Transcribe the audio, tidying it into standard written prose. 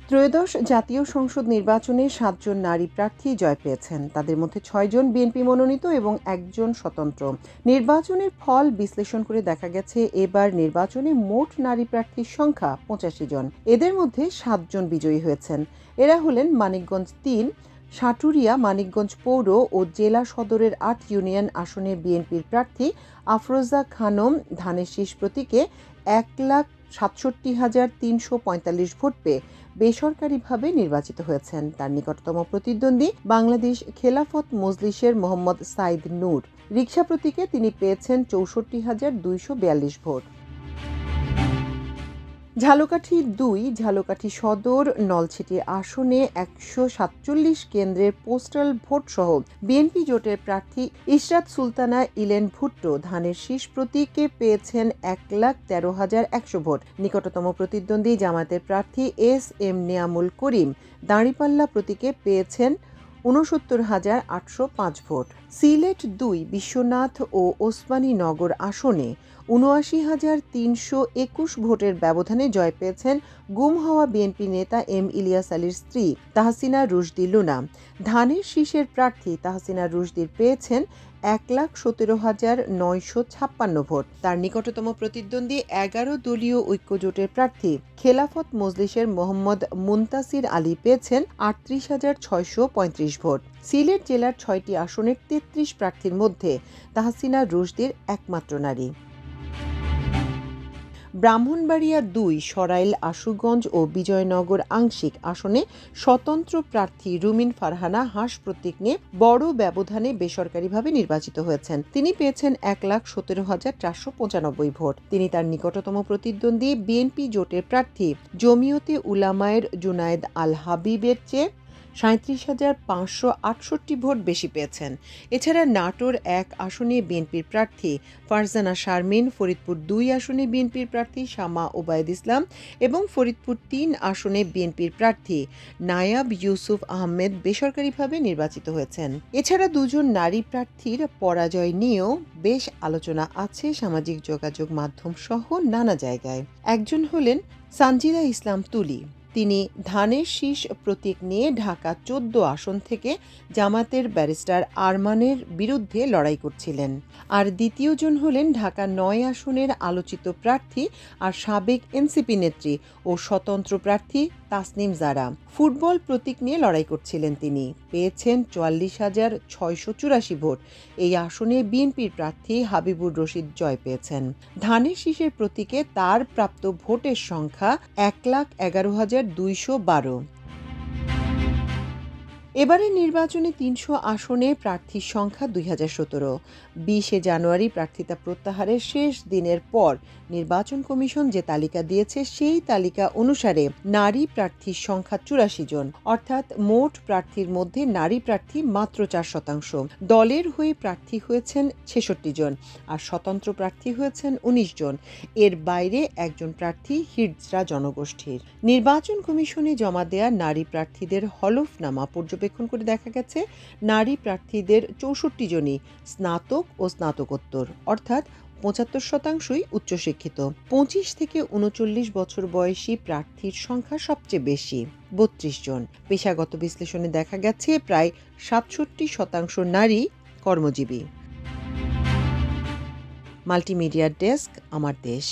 ত্রয়োদশ জাতীয় সংসদ নির্বাচনে ৭ জন নারী প্রার্থী জয় পেয়েছেন। তাদের মধ্যে ৬ জন বিএনপি মনোনীত এবং একজন স্বতন্ত্র। নির্বাচনের ফল বিশ্লেষণ করে দেখা গেছে এবার নির্বাচনে মোট নারী প্রার্থীর সংখ্যা ৮৫ জন। এদের মধ্যে ৭ জন বিজয়ী হয়েছেন। এরা হলেন মানিকগঞ্জ ৩, সাটুরিয়া, মানিকগঞ্জ পৌর ও জেলা সদরের ৮ ইউনিয়ন আসনে বিএনপির প্রার্থী আফরোজা খানম ধানের শীষ প্রতীকে ১,৬৭,৩৪৫ ভোট পেয়ে বেসরকারিভাবে নির্বাচিত হয়েছেন। তার নিকটতম প্রতিদ্বন্দ্বী বাংলাদেশ খেলাফত মজলিসের মোহাম্মদ সাইদ নূর। রিকশা প্রতীকে তিনি পেয়েছেন ৬৪,২৪২ ভোট। ঝালকাঠি ২, ঝালকাঠি সদর, নলছিটি আসনে ১৪৭ কেন্দ্রের পোস্টাল ভোট সহ বিএনপি জোটের প্রার্থী ইশরাত সুলতানা ইলেন ভুট্টো ধানের শীষ প্রতীকে পেয়েছেন ১,১৩,১০০ ভোট। নিকটতম প্রতিদ্বন্দ্বী জামায়াতের প্রার্থী এস.এম. নেয়ামুল করিম দাঁড়িপাল্লা প্রতীকে পেয়েছেন ৬৯,৮০৫ ভোট। সিলেট ২, বিশ্বনাথ ও ওসমানীনগর আসনে ৭৯,৩২১ ভোটের ব্যবধানে জয় পেয়েছেন গুম হওয়া বিএনপি নেতা এম ইলিয়াস আলীর স্ত্রী তাহসিনা রুশদি লুনা। ধানের শীষের প্রার্থী তাহসিনা রুশদির পেয়েছেন ১,১৭,৯৫৬ ভোট। তার নিকটতম প্রতিদ্বন্দ্বী ১১ দলীয় ঐক্যজোটের প্রার্থী খেলাফত মজলিসের মোহাম্মদ মুনতাসির আলী পেয়েছেন ৩৮,৬৩৫ ভোট। সিলেট জেলার ৬টি আসনের ৩৩ প্রার্থীর মধ্যে তাহসিনা রুশদির একমাত্র নারী। ব্রাহ্মণবাড়িয়া ২, সরাইল, আশুগঞ্জ ও বিজয়নগর আংশিক আসনে স্বতন্ত্র প্রার্থী রুমিন ফারহানা হাঁস প্রতীক নিয়ে বড় ব্যবধানে বেসরকারিভাবে নির্বাচিত হয়েছেন। তিনি পেয়েছেন ১,১৭,৪৯৫ ভোট। তিনি তার নিকটতম প্রতিদ্বন্দ্বী বিএনপি জোটের প্রার্থী জমিয়তে উলামায়ের জুনায়েদ আল হাবিবের চেয়ে ৩৭,৫৬৮ ভোট বেশি পেয়েছেন। এছাড়া নাটোর ১ আসনে বিএনপির প্রার্থী ফারজানা শারমিন, ফরিদপুর ২ আসনে বিএনপির প্রার্থী শামা ওবায়দ ইসলাম এবং ফরিদপুর ৩ আসনে বিএনপির প্রার্থী নায়াব ইউসুফ আহমেদ বেসরকারিভাবে নির্বাচিত হয়েছেন। এছাড়া ২ জন নারী প্রার্থীর পরাজয় নিয়েও বেশ আলোচনা আছে সামাজিক যোগাযোগ মাধ্যম সহ নানা জায়গায়। একজন হলেন সানজিদা ইসলাম তুলি। তিনি ধানের শীষ প্রতীক নিয়ে ঢাকা ১৪ আসন থেকে জামায়াতের ব্যারিস্টার আরমানের বিরুদ্ধে লড়াই করছিলেন। আর দ্বিতীয়জন হলেন ঢাকা ৯ আসনের আলোচিত প্রার্থী আর সাবেক এনসিপি নেত্রী ও স্বতন্ত্র প্রার্থী তাসনিম জারা। ফুটবল প্রতীক নিয়ে লড়াই করছিলেন তিনি। পেয়েছেন ৪৪,৬৮৪ ভোট। এই আসনে বিএনপির প্রার্থী হাবিবুর রশিদ জয় পেয়েছেন। ধানের শীষের প্রতীকে তার প্রাপ্ত ভোটের সংখ্যা ১,১১,২১২। এবারের নির্বাচনে ৩০০ আসনে প্রার্থীর সংখ্যা ২,০১৭। ২০ জানুয়ারি প্রার্থিতা প্রত্যাহারের শেষ দিনের পর নির্বাচন কমিশন যে তালিকা দিয়েছে সেই তালিকা অনুসারে নারী প্রার্থীর সংখ্যা ৮৪ জন, অর্থাৎ মোট প্রার্থীর মধ্যে নারী প্রার্থী মাত্র ৪%। দলের হয়ে প্রার্থী হয়েছেন ৬৬ জন আর স্বতন্ত্র প্রার্থী হয়েছেন ১৯ জন। এর বাইরে একজন প্রার্থী হিজড়া জনগোষ্ঠীর। নির্বাচন কমিশনে জমা দেয়া নারী প্রার্থীদের হলফনামা পর্যবেক্ষণ করে দেখা গেছে নারী প্রার্থীদের ৬৪ জনই স্নাতক ও স্নাতকোত্তর, অর্থাৎ ৭৫%ই উচ্চশিক্ষিত। ২৫ থেকে ৩৯ বছর বয়সী প্রার্থীর সংখ্যা সবচেয়ে বেশি, ৩২ জন। পেশাগত বিশ্লেষণে দেখা গেছে প্রায় ৬৭% নারী কর্মজীবী। মাল্টিমিডিয়া ডেস্ক, আমার দেশ।